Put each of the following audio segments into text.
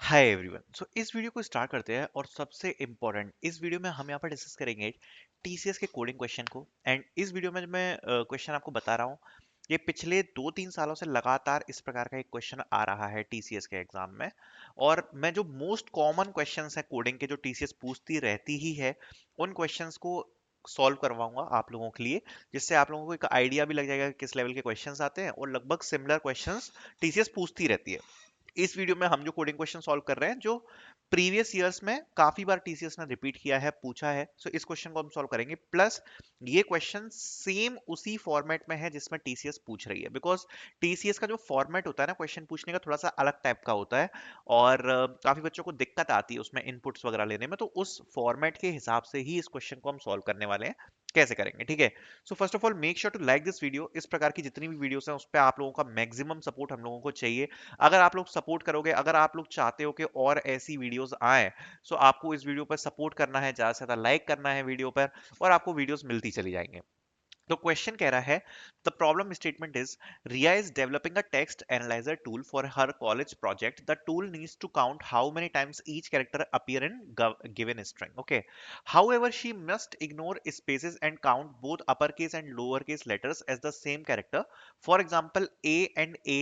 Hi everyone. सो इस video को start करते हैं और सबसे इम्पोर्टेंट इस वीडियो में हम यहाँ पर डिस्कस करेंगे टीसीएस के कोडिंग क्वेश्चन को। एंड इस वीडियो में मैं क्वेश्चन आपको बता रहा हूँ, ये पिछले 2-3 सालों से लगातार इस प्रकार का एक क्वेश्चन आ रहा है टीसीएस के एग्जाम में। और मैं जो मोस्ट कॉमन क्वेश्चंस हैं कोडिंग के जो टीसीएस पूछती रहती ही है, उन क्वेश्चंस को सॉल्व करवाऊंगा आप लोगों के लिए, जिससे आप लोगों को एक आइडिया भी लग जाएगा कि किस लेवल के क्वेश्चंस आते हैं और लगभग सिमिलर क्वेश्चंस टीसीएस पूछती रहती है। इस वीडियो में हम जो कोडिंग क्वेश्चन सॉल्व कर रहे हैं जो प्रीवियस ईयर्स में काफी बार टीसीएस ने रिपीट किया है, पूछा है, सो इस क्वेश्चन को हम सॉल्व करेंगे। प्लस ये क्वेश्चन सेम उसी फॉर्मेट में है जिसमें टीसीएस पूछ रही है, बिकॉज टीसीएस का जो फॉर्मेट होता है ना क्वेश्चन पूछने का, थोड़ा सा अलग टाइप का होता है। और काफी बच्चों को दिक्कत आती है उसमें इनपुट्स वगैरह लेने में, तो उस फॉर्मेट के हिसाब से ही इस क्वेश्चन को हम सॉल्व करने वाले हैं। कैसे करेंगे, ठीक है। So first of all make sure to like this video. इस प्रकार की जितनी भी वीडियोस हैं उस पर आप लोगों का मैक्सिमम सपोर्ट हम लोगों को चाहिए। अगर आप लोग सपोर्ट करोगे, अगर आप लोग चाहते हो कि और ऐसी वीडियोस आए, सो आपको इस वीडियो पर सपोर्ट करना है, ज्यादा से ज्यादा लाइक करना है वीडियो पर, और आपको वीडियोस मिलती चली जाएंगे। तो क्वेश्चन कह रहा है, the problem statement is, Riya is developing a text analyser tool for her college project. The tool needs to count how many times each character appear in given string. Okay, however she must ignore spaces and count both uppercase and lowercase letters as the same character. For example, a and a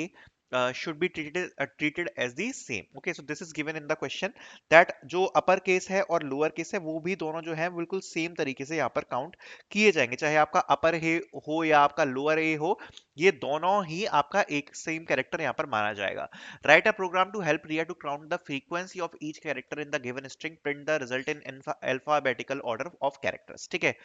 should be treated as the same. Okay, so this is given in the question that जो upper case है और lower case है वो भी दोनों जो है बिल्कुल सेम तरीके से यहाँ पर काउंट किए जाएंगे, चाहे आपका अपर हे हो या आपका लोअर ए हो, ये दोनों ही आपका एक सेम कैरेक्टर यहाँ पर माना जाएगा। Write a program to help Riya to count the frequency of each character in the given string, print the result in alphabetical order of characters. ठीक है,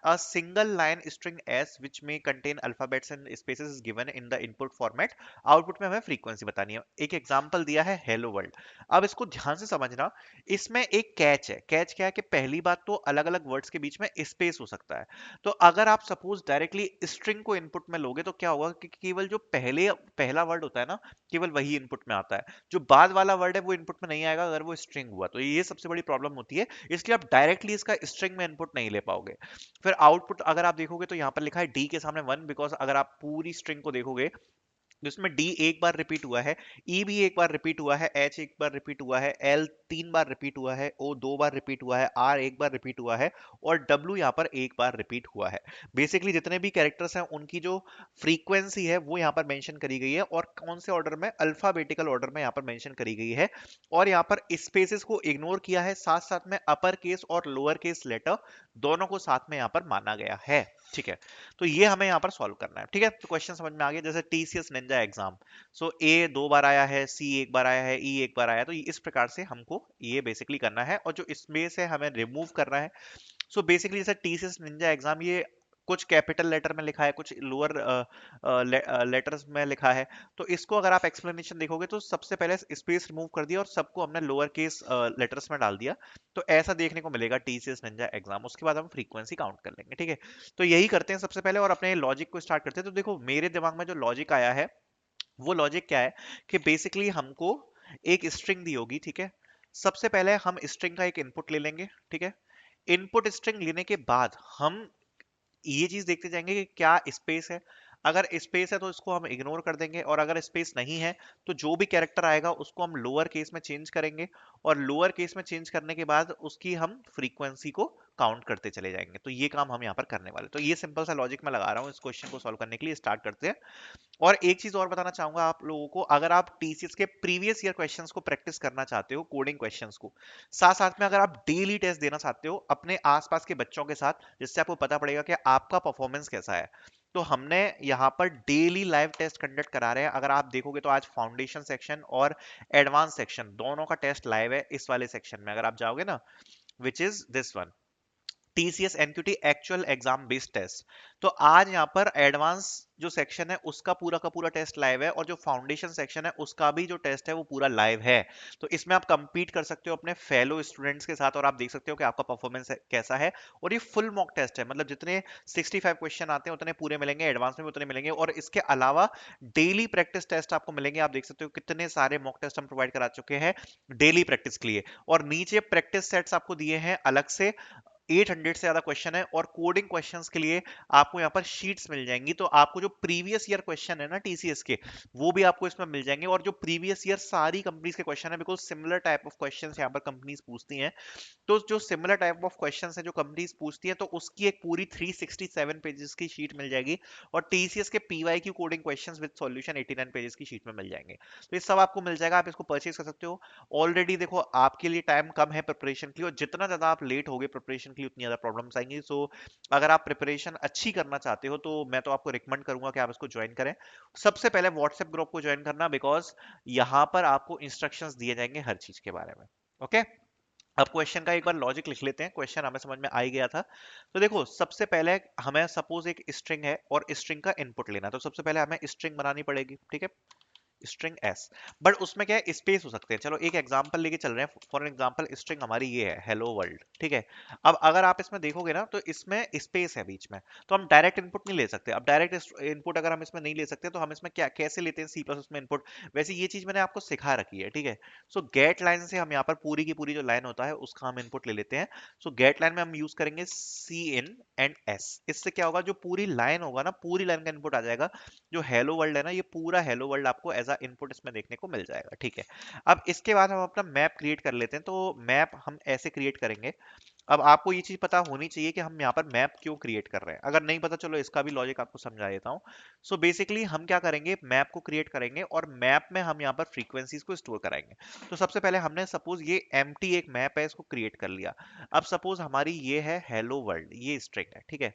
a single line string s which may contain alphabets and spaces is given in the input format. Output में हमें frequency बतानी है। एक example दिया है hello world. अब इसको ध्यान से समझना, इसमें एक कैच है। कैच क्या है कि पहली बात तो अलग अलग वर्ड्स के बीच में स्पेस हो सकता है। तो अगर आप सपोज डायरेक्टली स्ट्रिंग को इनपुट में लोगे तो क्या होगा कि केवल जो पहला वर्ड होता है ना, केवल वही इनपुट में आता है। जो बाद वाला वर्ड है वो इनपुट में नहीं आएगा अगर वो स्ट्रिंग हुआ, तो ये सबसे बड़ी प्रॉब्लम होती है। इसलिए आप डायरेक्टली इसका स्ट्रिंग में इनपुट नहीं ले पाओगे। फिर आउटपुट अगर आप देखोगे तो यहाँ पर लिखा है डी के सामने 1, बिकॉज अगर आप पूरी स्ट्रिंग को देखोगे जिसमें डी एक बार रिपीट हुआ है, ई भी एक बार रिपीट हुआ है, एच एक बार रिपीट हुआ है, एल 3 बार रिपीट हुआ है, ओ 2 बार रिपीट हुआ है, आर एक बार रिपीट हुआ है, और डब्ल्यू यहाँ पर एक बार रिपीट हुआ है। बेसिकली जितने भी कैरेक्टर्स हैं उनकी जो फ्रीक्वेंसी है वो यहाँ पर मेंशन करी गई है, और कौन से ऑर्डर में, अल्फाबेटिकल ऑर्डर में यहाँ पर मेंशन करी गई है। और यहाँ पर स्पेसेस को इग्नोर किया है, साथ साथ में अपर केस और लोअर केस लेटर दोनों को साथ में यहाँ पर माना गया है। ठीक है, तो ये हमें यहाँ पर सॉल्व करना है। ठीक है, तो क्वेश्चन समझ में आ गया। जैसे टीसीएस निंजा एग्जाम, सो ए 2 बार आया है, सी एक बार आया है, ई एक बार आया है, तो इस प्रकार से हमको ये बेसिकली करना है, और जो इसमें से हमें रिमूव करना है। सो बेसिकली जैसे टीसीएस निंजा एग्जाम, ये कुछ कैपिटल लेटर में लिखा है, कुछ लोअर लेटर्स में लिखा है। तो इसको अगर आप एक्सप्लेनेशन देखोगे तो सबसे पहले स्पेस रिमूव कर दिया और सबको हमने लोअर केस लेटर्स में डाल दिया। तो ऐसा देखने को मिलेगा टीसीएस निंजा एग्जाम। उसके बाद हम फ्रीक्वेंसी काउंट कर लेंगे। ठीक है, तो यही करते हैं सबसे पहले और अपने लॉजिक को स्टार्ट करते हैं। तो देखो मेरे दिमाग में जो लॉजिक आया है, वो लॉजिक क्या है कि बेसिकली हमको एक स्ट्रिंग दी होगी। ठीक है, सबसे पहले हम स्ट्रिंग का एक इनपुट ले लेंगे। ठीक है, इनपुट स्ट्रिंग लेने के बाद हम ये चीज देखते जाएंगे कि क्या स्पेस है। अगर स्पेस है तो इसको हम इग्नोर कर देंगे, और अगर स्पेस नहीं है तो जो भी कैरेक्टर आएगा उसको हम लोअर केस में चेंज करेंगे, और लोअर केस में चेंज करने के बाद उसकी हम फ्रीक्वेंसी को काउंट करते चले जाएंगे। तो ये काम हम यहाँ पर करने वाले, तो ये सिंपल सा लॉजिक मैं लगा रहा हूँ इस क्वेश्चन को सॉल्व करने के लिए। स्टार्ट करते हैं। और एक चीज और बताना चाहूंगा आप लोगों को, अगर आप टीसीएस के प्रीवियस ईयर क्वेश्चंस को प्रैक्टिस करना चाहते हो, कोडिंग क्वेश्चंस को, साथ साथ में अगर आप डेली टेस्ट देना चाहते हो अपने आसपास के बच्चों के साथ, जिससे आपको पता पड़ेगा कि आपका परफॉर्मेंस कैसा है, तो हमने यहाँ पर डेली लाइव टेस्ट कंडक्ट करा रहे हैं। अगर आप देखोगे तो आज फाउंडेशन सेक्शन और एडवांस सेक्शन दोनों का टेस्ट लाइव है। इस वाले सेक्शन में अगर आप जाओगे ना, which is this one, TCS NQT actual exam based test, तो आज यहाँ पर एडवांस जो सेक्शन है उसका पूरा का पूरा टेस्ट लाइव है, और जो फाउंडेशन सेक्शन है उसका भी जो टेस्ट है वो पूरा लाइव है। तो इसमें आप compete कर सकते हो अपने फेलो स्टूडेंट्स के साथ, और आप देख सकते हो कि आपका परफॉर्मेंस कैसा है। और ये फुल मॉक टेस्ट है, मतलब जितने 65 क्वेश्चन आते हैं उतने पूरे मिलेंगे, एडवांस में भी उतने मिलेंगे, और इसके अलावा डेली प्रैक्टिस टेस्ट आपको मिलेंगे। आप देख सकते हो कितने सारे मॉक टेस्ट हम प्रोवाइड करा चुके हैं डेली प्रैक्टिस के लिए, और नीचे प्रैक्टिस सेट्स आपको दिए हैं अलग से 800 से ज्यादा क्वेश्चन है, और कोडिंग क्वेश्चंस के लिए आपको यहाँ पर शीट्स मिल जाएंगी। तो आपको जो प्रीवियस ईयर क्वेश्चन है ना टीसीएस के, वो भी आपको इसमें मिल जाएंगे, और जो प्रीवियस ईयर सारी कंपनीज के क्वेश्चन है, because similar type of questions यहाँ पर कंपनीज पूछती हैं। तो जो सिमिलर टाइप ऑफ क्वेश्चंस है जो कंपनीज पूछती हैं, तो उसकी एक पूरी 367 पेजेस की शीट मिल जाएगी, और टीसीएस के PYQ coding questions with solution 89 pages की शीट में मिल जाएंगे। तो ये सब आपको मिल जाएगा, आप इसको परचेज कर सकते हो। ऑलरेडी देखो आपके लिए टाइम कम है प्रिपरेशन के लिए, और जितना ज्यादा आप लेट होगे प्रिपरेशन के लिए उतनी ज्यादा प्रॉब्लम्स आएंगी। सो अगर आप प्रिपरेशन अच्छी करना चाहते हो तो मैं तो आपको रिकमेंड करूंगा कि आप इसको ज्वाइन करें। सबसे पहले व्हाट्सएप ग्रुप को ज्वाइन करना, बिकॉज यहाँ पर आपको इंस्ट्रक्शंस दिए जाएंगे हर चीज के बारे में। ओके, अब क्वेश्चन का एक बार लॉजिक लिख लेते हैं, क्वेश्चन हमें समझ में आ ही गया था। तो देखो सबसे पहले हमें सपोज एक स्ट्रिंग है और स्ट्रिंग का इनपुट लेना है, तो सबसे पहले हमें स्ट्रिंग बनानी पड़ेगी, ठीक है, स्ट्रिंग एस। बट उसमें क्या है, स्पेस हो सकते हैं। चलो एक एग्जांपल लेके चल रहे हैं, फॉर एन एग्जांपल स्ट्रिंग हमारी ये है हेलो वर्ल्ड, ठीक है। अब अगर आप इसमें देखोगे ना तो इसमें स्पेस है बीच में, तो हम डायरेक्ट इनपुट नहीं ले सकते। अब डायरेक्ट इनपुट अगर हम इसमें नहीं ले सकते तो हम इसमें क्या कैसे लेते हैं सी प्लस में इनपुट। वैसे ये चीज मैंने आपको सिखा रखी है, ठीक है। सो गेट लाइन से हम यहाँ पर पूरी की पूरी जो लाइन होता है उसका हम इनपुट ले लेते हैं। सो गेट लाइन में हम यूज करेंगे सी इन एंड एस। इससे क्या होगा, जो पूरी लाइन होगा ना, पूरी लाइन का इनपुट आ जाएगा। जो हेलो वर्ल्ड है ना, ये पूरा हेलो वर्ल्ड आपको एज अ इनपुट इसमें देखने को मिल जाएगा, ठीक है। अब इसके बाद हम अपना मैप क्रिएट कर लेते हैं। तो मैप हम ऐसे क्रिएट करेंगे। अब आपको ये चीज पता होनी चाहिए कि हम यहाँ पर मैप क्यों क्रिएट कर रहे हैं। अगर नहीं पता, चलो इसका भी लॉजिक आपको समझा देता हूँ। सो बेसिकली हम क्या करेंगे, मैप को क्रिएट करेंगे और मैप में हम यहाँ पर फ्रीक्वेंसीज को स्टोर कराएंगे। तो सबसे पहले हमने सपोज ये एम्प्टी एक मैप है, इसको क्रिएट कर लिया। अब सपोज हमारी ये है हेलो वर्ल्ड, ये स्ट्रिंग है, ठीक है।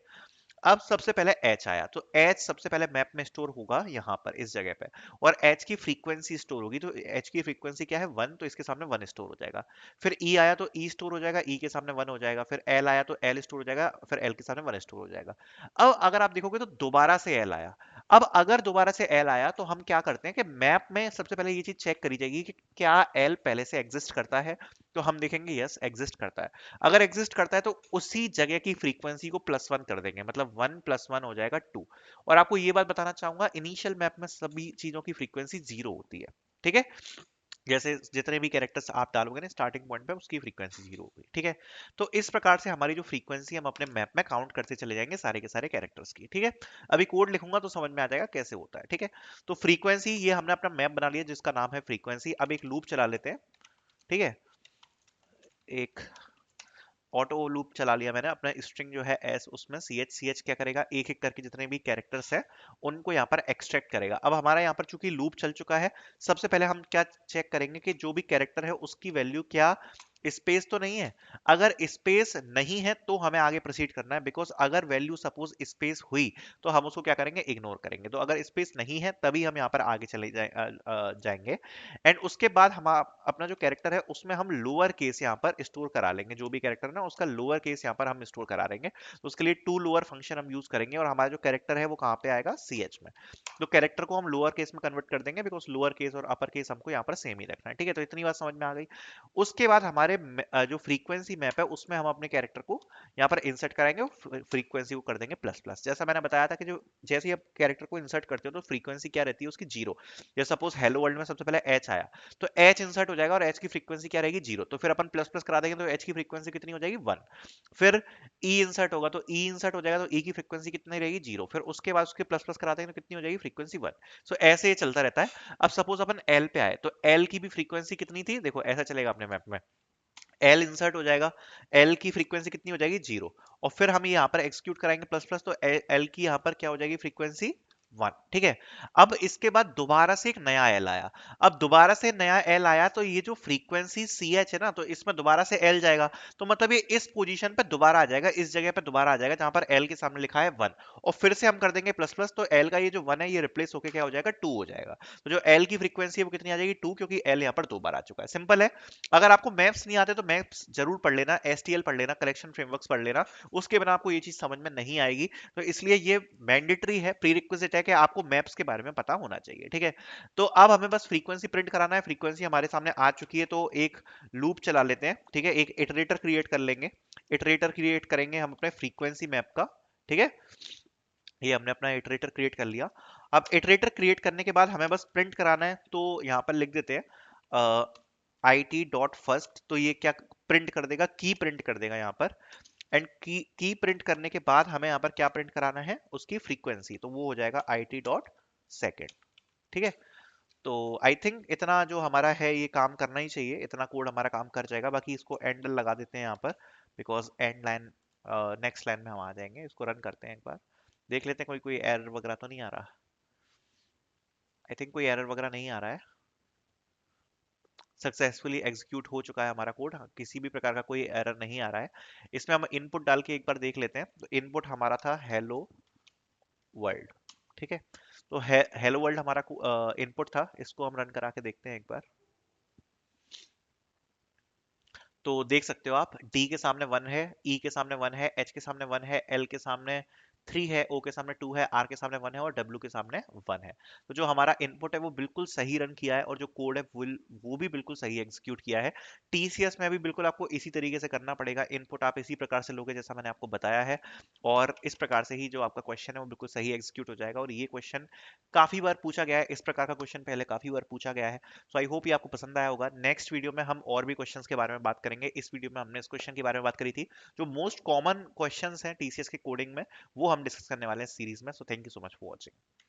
अब सबसे पहले एच आया, तो एच सबसे पहले मैप में स्टोर होगा यहाँ पर इस जगह पे, और एच की फ्रीक्वेंसी स्टोर होगी। तो एच की फ्रीक्वेंसी क्या है, 1, तो इसके सामने 1 स्टोर हो जाएगा। फिर ई आया तो ई स्टोर हो जाएगा, ई के सामने 1 हो जाएगा। फिर एल आया तो एल स्टोर हो जाएगा, फिर एल के सामने 1 स्टोर हो जाएगा। अब अगर आप देखोगे तो दोबारा से एल आया। अब अगर दोबारा से एल आया तो हम क्या करते हैं कि मैप में सबसे पहले ये चीज चेक करी जाएगी कि क्या एल पहले से एग्जिस्ट करता है। तो हम देखेंगे यस एग्जिस्ट करता है। अगर एग्जिस्ट करता है तो उसी जगह की फ्रीक्वेंसी को +1 कर देंगे, मतलब 1 + 1 हो जाएगा 2। और आपको ये बात बताना चाहूंगा, इनिशियल मैप में सभी चीजों की फ्रीक्वेंसी 0 होती है, ठीक है। जैसे जितने भी कैरेक्टर्स आप डालोगे ना स्टार्टिंग पॉइंट पे, उसकी फ्रीक्वेंसी 0 होगी, ठीक है। तो इस प्रकार से हमारी जो फ्रीक्वेंसी हम अपने मैप में काउंट करते चले जाएंगे सारे के सारे कैरेक्टर्स की, ठीक है। अभी कोड लिखूंगा तो समझ में आ जाएगा कैसे होता है, ठीक है। तो फ्रीक्वेंसी, ये हमने अपना मैप बना लिया जिसका नाम है फ्रीक्वेंसी। अब एक लूप चला लेते हैं, ठीक है। एक ऑटो लूप चला लिया मैंने अपना स्ट्रिंग जो है एस, उसमें सी एच क्या करेगा, एक एक करके जितने भी कैरेक्टर्स हैं उनको यहाँ पर एक्सट्रैक्ट करेगा। अब हमारा यहाँ पर चूंकि लूप चल चुका है, सबसे पहले हम क्या चेक करेंगे कि जो भी कैरेक्टर है उसकी वैल्यू क्या स्पेस तो नहीं है। अगर स्पेस नहीं है तो हमें आगे प्रोसीड करना है, बिकॉज अगर वैल्यू सपोज स्पेस हुई तो हम उसको क्या करेंगे, इग्नोर करेंगे। तो अगर स्पेस नहीं है तभी हम यहाँ पर आगे चले जाएंगे। एंड उसके बाद हम अपना जो कैरेक्टर है उसमें हम लोअर केस यहाँ पर स्टोर करा लेंगे। जो भी कैरेक्टर है ना उसका लोअर केस यहाँ पर हम स्टोर करा लेंगे। तो उसके लिए टू लोअर फंक्शन हम यूज करेंगे, और हमारा जो कैरेक्टर है वो कहाँ पे आएगा, सी एच में। तो कैरेक्टर को हम लोअर केस में कन्वर्ट कर देंगे, बिकॉज लोअर केस और अपर केस हमको यहाँ पर सेम ही रखना है, ठीक है। तो इतनी बात समझ में आ गई। उसके बाद हमारे जो फ्रीक्वेंसी मैप है उसमें हम अपने कैरेक्टर को यहाँ पर इंसर्ट कराएंगे, फ्रीक्वेंसी को कर देंगे ++। जैसा मैंने बताया था कि जो जैसे ही आप कैरेक्टर को इंसर्ट करते हो तो फ्रीक्वेंसी क्या रहती है उसकी 0। जैसे सपोज हेलो वर्ल्ड में सबसे पहले एच आया, तो एच इंसर्ट हो जाएगा और एच की फ्रीक्वेंसी क्या रहेगी, 0। तो फिर अपन ++ करा देंगे तो एच की फ्रीक्वेंसी कितनी हो जाएगी, 1। फिर ई इंसर्ट होगा तो ई इंसर्ट हो जाएगा, तो ई की फ्रीक्वेंसी कितनी रहेगी, 0। फिर उसके बाद उसके ++ करा देंगे तो कितनी हो जाएगी, फ्रीक्वेंसी 1। सो ऐसे ये चलता रहता है। अब सपोज अपन एल पे आए, तो एल की भी फ्रीक्वेंसी कितनी थी, देखो ऐसा चलेगा अपने मैप में। एल इंसर्ट हो जाएगा, एल की फ्रीक्वेंसी कितनी हो जाएगी, 0। और फिर हम यहाँ पर एक्सक्यूट कराएंगे ++, तो एल की यहाँ पर क्या हो जाएगी, फ्रीक्वेंसी 1, ठीक है। अब इसके बाद दोबारा से एक नया एल आया। अब दोबारा से नया एल आया तो ये जो फ्रीक्वेंसी सी एच है ना, तो इसमें दोबारा से एल जाएगा। तो मतलब ये इस पोजीशन पे दोबारा आ जाएगा, इस जगह पे दोबारा आ जाएगा जहां पर एल के सामने लिखा है 1। और फिर से हम कर देंगे ++, तो एल का ये जो 1 है ये रिप्लेस होकर क्या हो जाएगा, 2 हो जाएगा। तो जो एल की फ्रीक्वेंसी है वो कितनी आ जाएगी, 2, क्योंकि एल यहाँ पर 2 बार आ चुका है। सिंपल है। अगर आपको मैप्स नहीं आते तो मैप्स जरूर पढ़ लेना, एसटीएल पढ़ लेना, कलेक्शन फ्रेमवर्क्स पढ़ लेना, उसके बिना आपको ये चीज समझ में नहीं आएगी। तो इसलिए ये मैंडेटरी है, प्री रिक्विजिट है कि आपको मैप्स के बारे में पता होना चाहिए, ठीक है। तो अब हमें बस फ्रीक्वेंसी प्रिंट कराना है। फ्रीक्वेंसी हमारे सामने आ चुकी है, तो एक लूप चला लेते हैं, ठीक है। एक इटरेटर क्रिएट कर लेंगे, इटरेटर क्रिएट करेंगे हम अपने फ्रीक्वेंसी मैप का, ठीक है। ये हमने अपना इटरेटर क्रिएट कर लिया। अब इटरेटर क्रिएट करने के बाद हमें बस प्रिंट कराना है, तो यहाँ पर लिख देते हैं IT.first। तो ये क्या प्रिंट कर देगा, की प्रिंट कर देगा यहाँ पर। एंड की प्रिंट करने के बाद हमें यहाँ पर क्या प्रिंट कराना है, उसकी फ्रीक्वेंसी, तो वो हो जाएगा IT डॉट सेकेंड। ठीक है, तो आई थिंक इतना जो हमारा है ये काम करना ही चाहिए, इतना कोड हमारा काम कर जाएगा। बाकी इसको एंड लगा देते हैं यहाँ पर, because and line next line में हम आ जाएंगे। इसको रन करते हैं एक बार, देख लेते हैं कोई कोई एरर वगैरह तो नहीं आ रहा। आई थिंक कोई एरर वगैरह नहीं आ रहा है, सक्सेसफुली एग्जीक्यूट हो चुका है हमारा कोड, किसी भी प्रकार का कोई एरर नहीं आ रहा है। इसमें हम इनपुट डाल के एक बार देख लेते हैं। तो इनपुट हमारा था हेलो वर्ल्ड। ठीक है, तो हेलो वर्ल्ड हमारा इनपुट था, इसको हम रन करा के देखते हैं एक बार। तो देख सकते हो आप, डी के सामने 1 है, ई के सामने 1 है, एच के सामने 1 है, एल के सामने 3 है, ओ के सामने 2 है, आर के सामने 1 है और डब्ल्यू के सामने 1 है। तो जो हमारा इनपुट है वो बिल्कुल सही रन किया है, और जो कोड है वो भी बिल्कुल सही एग्जीक्यूट किया है। टीसीएस में भी बिल्कुल आपको इसी तरीके से करना पड़ेगा, इनपुट आप इसी प्रकार से लोगे जैसा मैंने आपको बताया है, और इस प्रकार से ही जो आपका क्वेश्चन है वो बिल्कुल सही एग्जीक्यूट हो जाएगा। और ये क्वेश्चन काफी बार पूछा गया है, इस प्रकार का क्वेश्चन पहले काफी बार पूछा गया है। सो आई होप ये आपको पसंद आया होगा। नेक्स्ट वीडियो में हम और भी क्वेश्चंस के बारे में बात करेंगे। इस वीडियो में हमने इस क्वेश्चन के बारे में बात करी थी, जो मोस्ट कॉमन क्वेश्चंस हैं टीसीएस के कोडिंग में, वो हम डिस्कस करने वाले हैं सीरीज में। So thank you so much for watching.